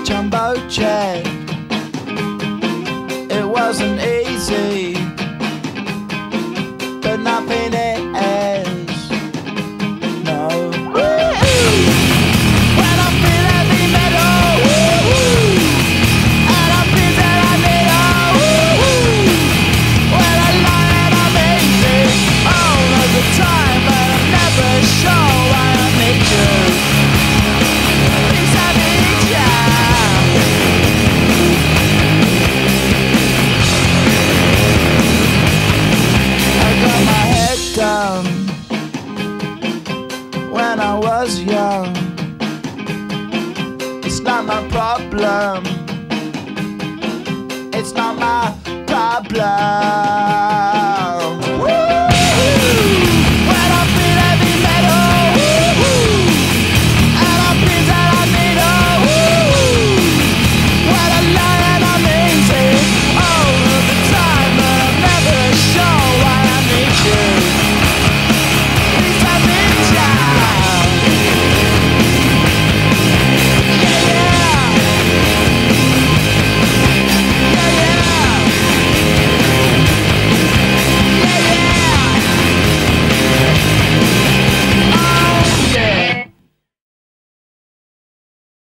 jumbo jet. It wasn't easy, but nothing is. No. When I feel heavy metal, and I feel that I need when I lie and I'm easy all of the time, but I'm never sure why I need you. Because I need you. I got my head down when I was young. It's not my problem. It's not my problem. Woo!